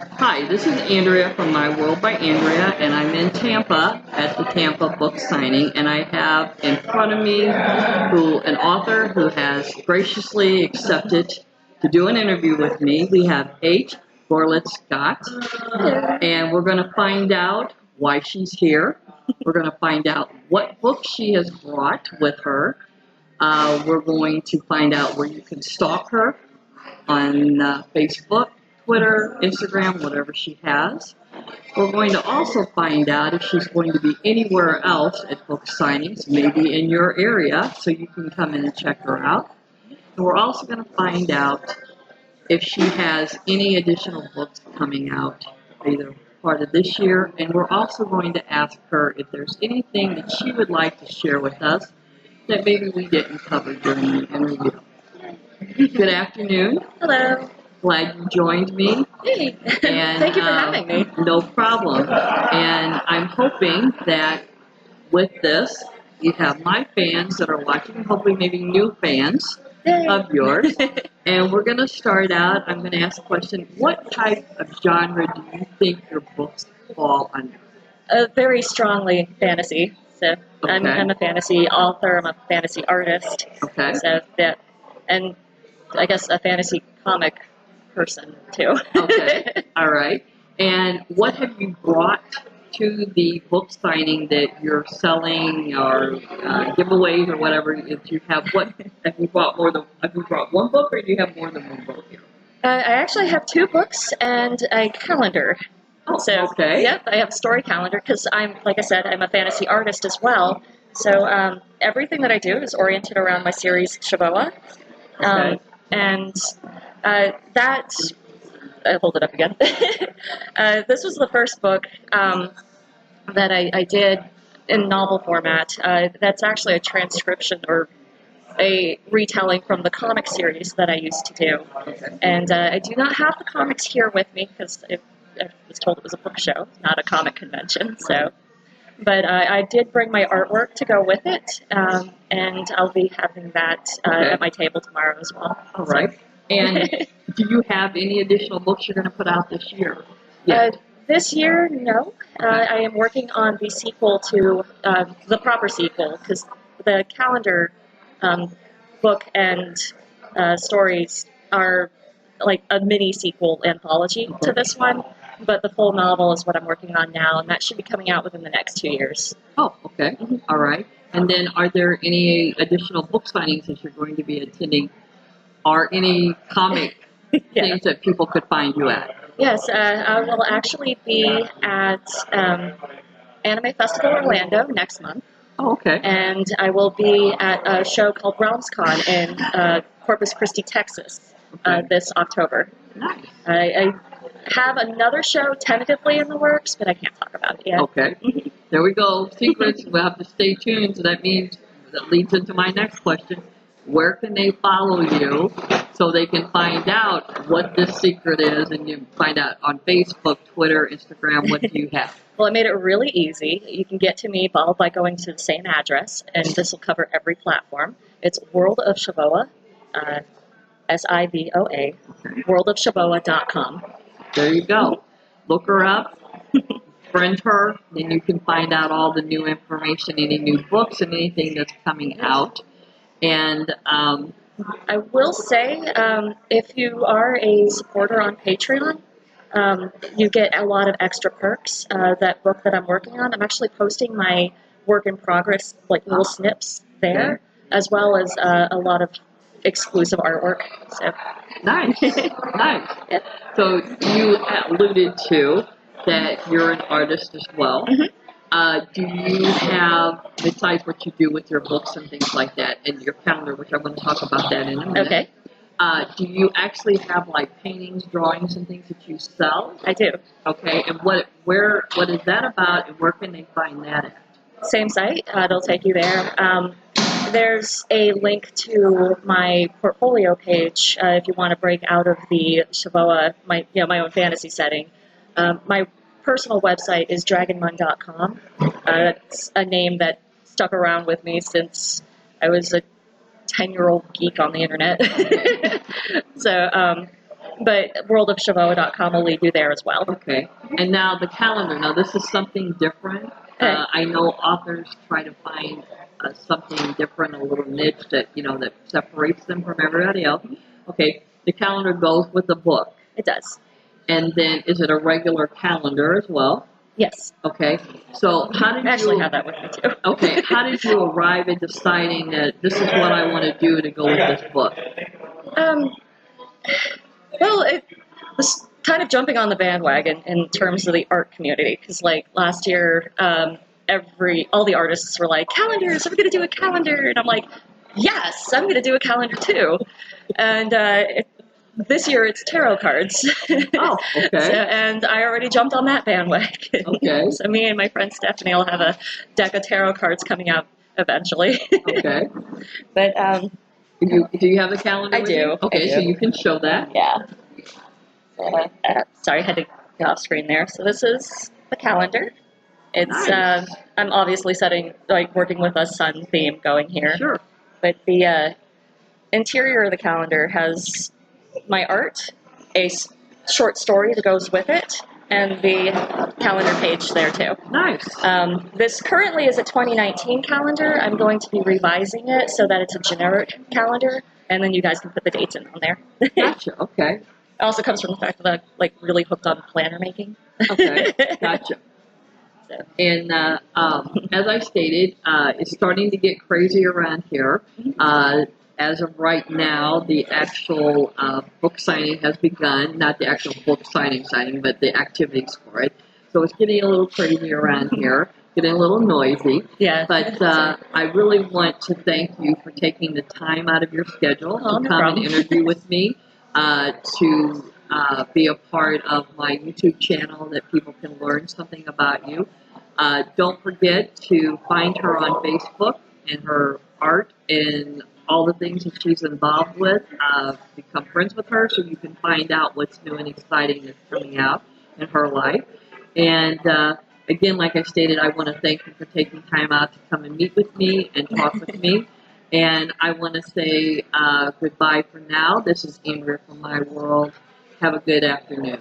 Hi, this is Andrea from My World by Andrea, and I'm in Tampa at the Tampa book signing, and I have in front of me an author who has graciously accepted to do an interview with me. We have Gorlitz Scott, and we're going to find out why she's here. We're going to find out what book she has brought with her. We're going to find out where you can stalk her on Facebook, Twitter, Instagram, whatever she has. We're going to also find out if she's going to be anywhere else at book signings, maybe in your area, so you can come in and check her out. And we're also going to find out if she has any additional books coming out, either part of this year, and we're also going to ask her if there's anything that she would like to share with us that maybe we didn't cover during the interview. Good afternoon. Hello. Glad you joined me. Hey. And, Thank you for having me. No problem. And I'm hoping that with this, you have my fans that are watching, hopefully maybe new fans of yours. And we're going to start out, I'm going to ask a question. What type of genre do you think your books fall under? Very strongly fantasy. So Okay. I'm a fantasy author. I'm a fantasy artist. Okay. So that, and I guess a fantasy comic person too. Okay. All right. And what have you brought to the book signing that you're selling or giveaways or whatever? If you have, what have you brought more than? Have you brought one book, or do you have more than one book here? I actually have 2 books and a calendar. Oh, So okay. Yep, I have a story calendar because like I said, I'm a fantasy artist as well. So everything that I do is oriented around my series Shiboa. Okay. And that, I'll hold it up again. This was the first book that I did in novel format. That's actually a transcription or a retelling from the comic series that I used to do. Okay. And I do not have the comics here with me because I was told it was a book show, not a comic convention. So, but I did bring my artwork to go with it, and I'll be having that Okay. at my table tomorrow as well. All right. And do you have any additional books you're going to put out this year? This year, no. I am working on the sequel to the proper sequel because the calendar book and stories are like a mini sequel anthology to this one, but the full novel is what I'm working on now, and that should be coming out within the next 2 years. Oh, okay. All right. And then are there any additional book signings that you're going to be attending, or any comic things that people could find you at? Yes, I will actually be at Anime Festival Orlando next month. Oh, okay. And I will be at a show called RealmsCon in Corpus Christi, Texas, this October. Nice. I have another show tentatively in the works, but I can't talk about it yet. Okay. There we go. Secrets. We'll have to stay tuned. So that leads into my next question. Where can they follow you so they can find out what this secret is, and you find out on Facebook, Twitter, Instagram, what do you have? Well, I made it really easy. You can get to me all by going to the same address, and this will cover every platform. It's World of Shiboa, SIBOA, worldofshiboa.com. There you go. Look her up, friend her, then you can find out all the new information, any new books, and anything that's coming out. And I will say, if you are a supporter on Patreon, you get a lot of extra perks. That book that I'm working on, I'm actually posting my work in progress, like little snips there, as well as a lot of exclusive artwork. So nice, nice. Yep. So you alluded to that you're an artist as well. Do you have, besides what you do with your books and things like that, and your calendar, which I'm going to talk about that in a minute. Okay. Do you actually have like paintings, drawings, and things that you sell? I do. Okay, and what is that about, and where can they find that at? Same site. It'll take you there. There's a link to my portfolio page if you want to break out of the Shiboa, my own fantasy setting. My personal website is dragonmun.com. That's a name that stuck around with me since I was a 10-year-old geek on the internet. So but worldofshavo.com will lead you there as well. Okay. And now the calendar. Now this is something different. Okay. I know authors try to find something different, a little niche that that separates them from everybody else. Okay. The calendar goes with the book. It does. And then is it a regular calendar as well? Yes. Okay. So how did I actually you have that with me too. Okay, how did you arrive at deciding that this is what I want to do to go with this book? Well, it was kind of jumping on the bandwagon in terms of the art community, because like last year, all the artists were like, calendars, I'm going to do a calendar, and I'm like, yes, I'm going to do a calendar too. And this year it's tarot cards. Oh, okay. And I already jumped on that bandwagon. Okay. So me and my friend Stephanie will have a deck of tarot cards coming out eventually. Okay. But do you have the calendar? I with do. you? Okay, I do. so you can show that. Yeah. Sorry, I had to get off screen there. So this is the calendar. It's Nice. I'm obviously working with a sun theme going here. Sure. But the interior of the calendar has my art, a short story that goes with it, and the calendar page there too. Nice. This currently is a 2019 calendar. I'm going to be revising it so that it's a generic calendar, and then you guys can put the dates in on there. Gotcha. Okay. It also comes from the fact that I'm really hooked on planner making. Okay. Gotcha. So. And as I stated, it's starting to get crazy around here. As of right now, the actual book signing has begun. Not the actual book signing, but the activities for it. So it's getting a little crazy around here, getting a little noisy. Yeah. But I really want to thank you for taking the time out of your schedule to come problem. and interview with me, to be a part of my YouTube channel that people can learn something about you. Don't forget to find her on Facebook and her art and all the things that she's involved with. Become friends with her so you can find out what's new and exciting that's coming out in her life. And again, like I stated, I want to thank you for taking time out to come and meet with me and talk with me. And I want to say goodbye for now. This is Andrea from My World. Have a good afternoon.